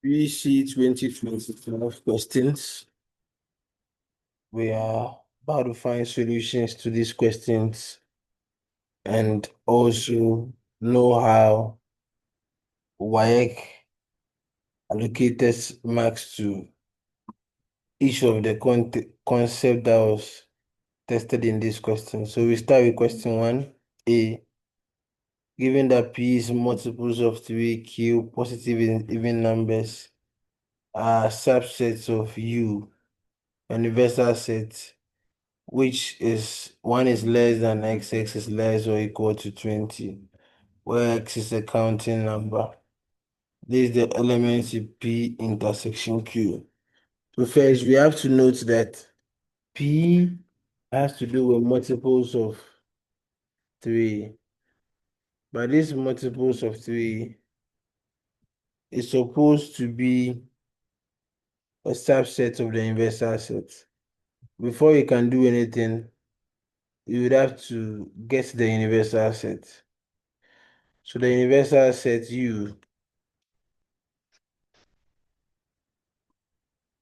BC 2025 questions. We are about to find solutions to these questions and also know how WAEC allocated marks to each of the concept that was tested in this question. So we start with question 1A. Given that P is multiples of 3Q, positive even numbers are subsets of U, universal sets, which is one is less than x is less or equal to 20, where x is a counting number. This is the elements in P intersection Q. So first, we have to note that P has to do with multiples of 3. But these multiples of 3 is supposed to be a subset of the universal set. Before you can do anything, you would have to get the universal set. So the universal set U,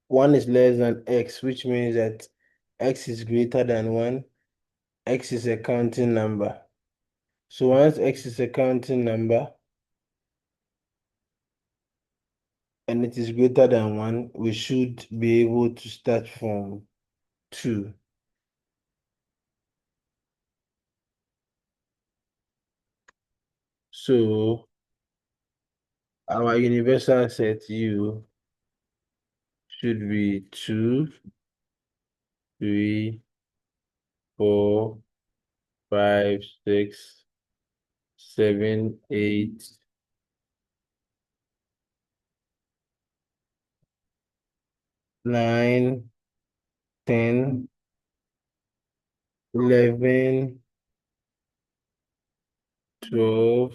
1 is less than x, which means that x is greater than 1. X is a counting number. So once x is a counting number and it is greater than 1, we should be able to start from 2. So our universal set U should be 2, 3, 4, 5, 6, 7, 8, 9, 10, 11, 12,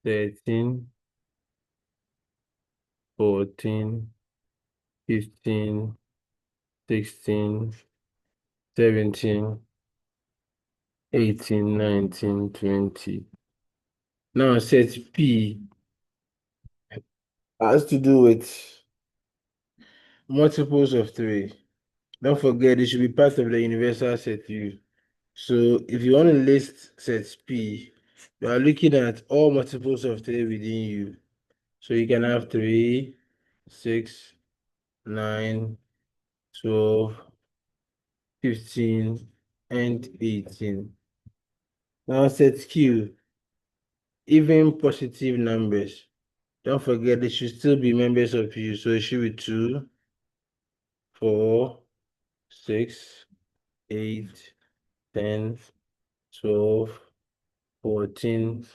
13, 14, 15, 16, 17, 18, 19, 20. Now set P has to do with multiples of 3. Don't forget it should be part of the universal set U. So if you want to list set P, you are looking at all multiples of 3 within U. So you can have 3, 6, 9, 12, 15, and 18. Now set Q, even positive numbers. Don't forget they should still be members of U. So it should be 2, 4, 6, 8, 10, 12, 14,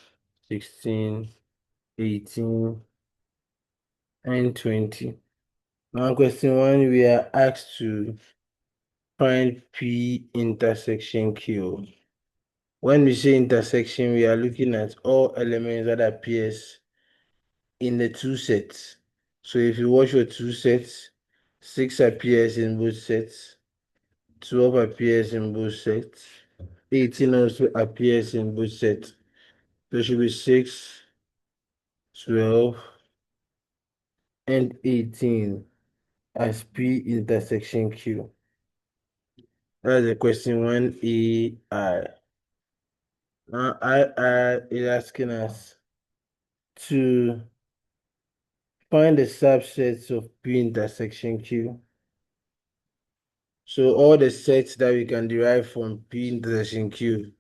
16, 18, and 20. Now question 1, we are asked to find P intersection Q. When we say intersection, we are looking at all elements that appears in the two sets. So if you watch your two sets, 6 appears in both sets, 12 appears in both sets, 18 also appears in both sets. So it should be 6, 12, and 18 as P intersection Q. That's the question 1AI. Now I is asking us to find the subsets of P intersection Q. So all the sets that we can derive from P intersection Q.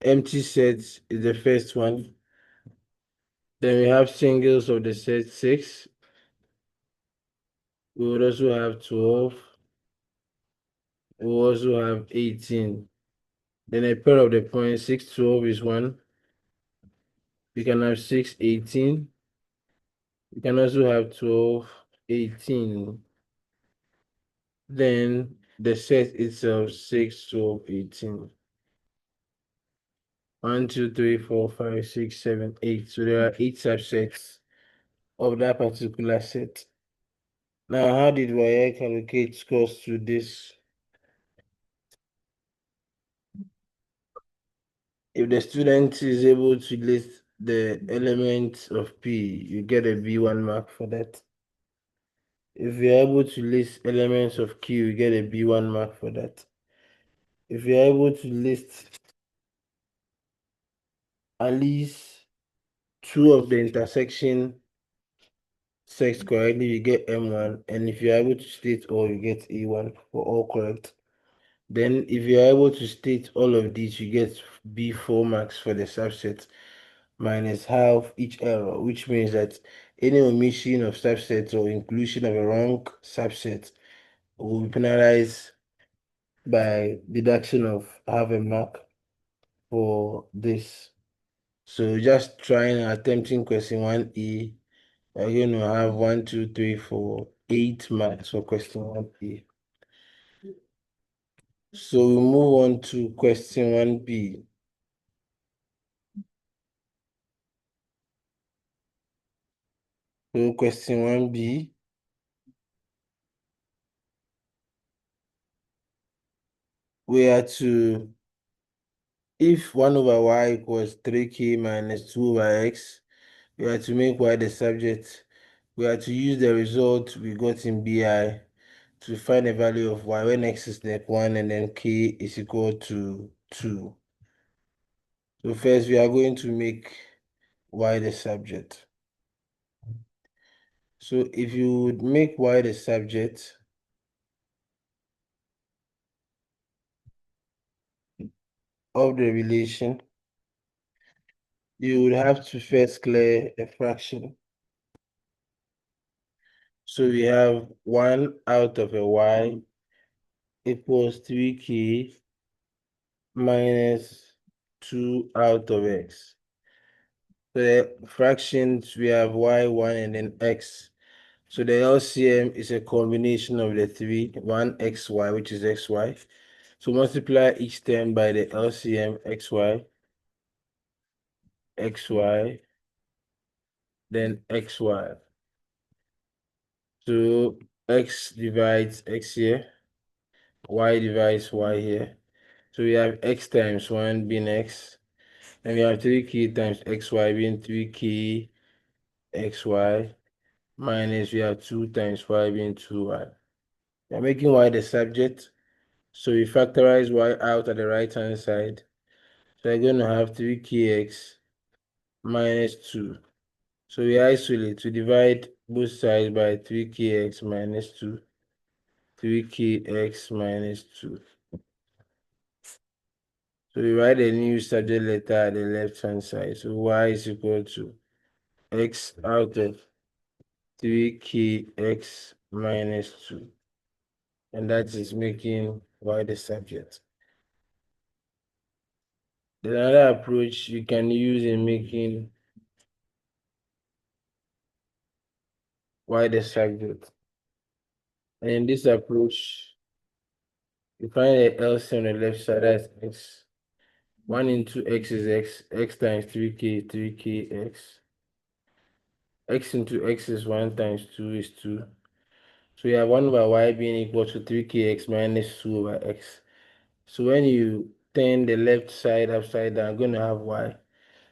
Empty sets is the first one. Then we have singles of the set 6. We would also have 12. We will also have 18. Then a pair of the points 6, 12 is 1. We can have 6, 18. We can also have 12, 18. Then the set itself 6, 12, 18. 1, 2, 3, 4, 5, 6, 7, 8. So there are 8 subsets of that particular set. Now, how did WAEC allocate scores to this? If the student is able to list the elements of P, you get a B1 mark for that. If you're able to list elements of Q, you get a B1 mark for that. If you're able to list at least two of the intersection sets correctly, you get M1. And if you're able to state all, you get A1 for all correct. Then if you're able to state all of these, you get B4 marks for the subset minus half each error, which means that any omission of subsets or inclusion of a wrong subset will be penalized by deduction of half a mark for this. So just trying attempting question 1E, you're going to have 1, 2, 3, 4, 8 marks for question 1E. So we move on to question 1B. So question 1B, we are to, if 1 over y equals 3k minus 2 over x, we are to make y the subject. We are to use the result we got in BI to find the value of y when x is like 1 and then k is equal to 2. So first we are going to make y the subject. So if you would make y the subject of the relation, you would have to first clear a fraction. So we have 1 out of a y equals 3k minus 2 out of x. So the fractions, we have y, 1, and then x. So the LCM is a combination of the three, 1xy, which is xy. So multiply each term by the LCM xy, xy, then xy. So x divides x here, y divides y here. So we have x times 1 being x, and we have 3k times xy being 3k xy, minus we have 2 times y being 2y. We are making y the subject, so we factorize y out at the right-hand side. So we're going to have 3kx minus 2. So we isolate to divide both sides by 3kx minus 2, 3kx minus 2. So we write a new subject letter at the left-hand side. So y is equal to x out of 3kx minus 2. And that is making y the subject. Then another approach you can use in making y the subject. And in this approach, you find the LCM on the left side, that's x. 1 into x is x, x times 3k, 3kx. X into x is 1 times 2 is 2. So you have 1 over y being equal to 3kx minus 2 over x. So when you turn the left side upside down, I'm going to have y.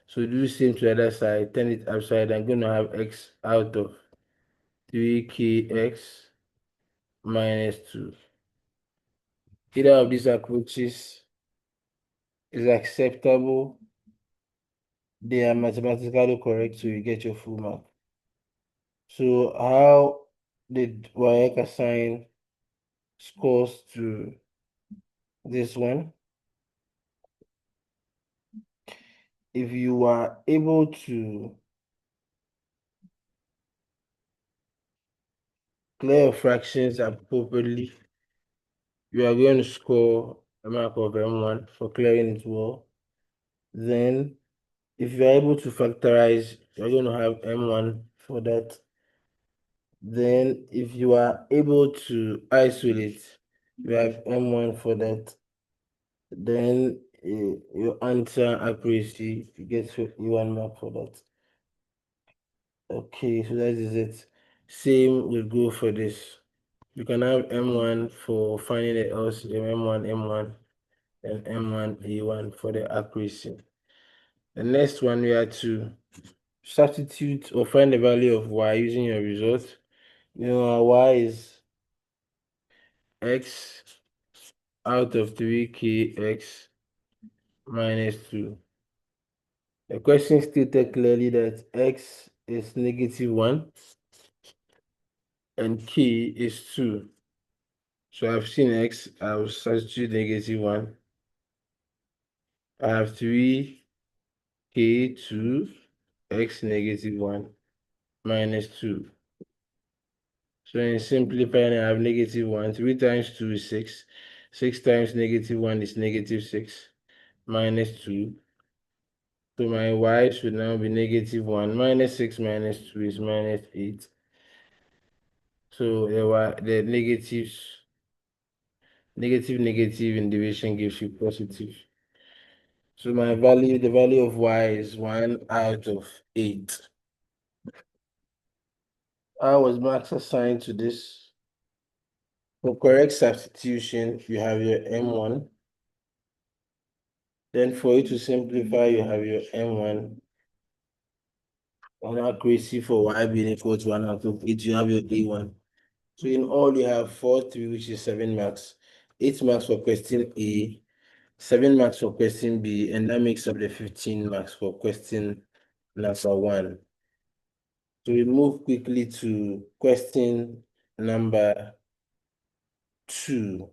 So do the same to the other side, turn it upside down, I'm going to have x out of 3kx minus 2. Either of these approaches is acceptable. They are mathematically correct, so you get your full mark. So how did WAEC assign scores to this one? If you are able to clear fractions appropriately, you are going to score a mark of M1 for clearing it well. Then, if you are able to factorize, you're going to have M1 for that. Then, if you are able to isolate, you have M1 for that. Then your answer accuracy, you get you 1 mark for that. Okay, so that is it. Same will go for this. You can have M1 for finding the LCM, M1, M1, and M1, A1 for the accuracy. The next one, we are to substitute or find the value of y using your result. Our y is x out of 3kx minus 2. The question stated clearly that x is -1 and k is 2. So I've seen x, I will substitute -1. I have 3k2 x -1 minus 2. So in simplifying, I have -1. 3 times 2 is 6. 6 times -1 is -6 minus 2. So my y should now be -1. -6 minus 2 is -8. So the negative in division gives you positive. So the value of y is 1 out of 8. How was marks assigned to this? For correct substitution, you have your M1. Then for you to simplify, you have your M1. On accuracy for y being equal to 1 out of 8, you have your A1. So in all, you have 4, 3, which is 7 marks. 8 marks for question A, 7 marks for question B, and that makes up the 15 marks for question number 1. So we move quickly to question number 2.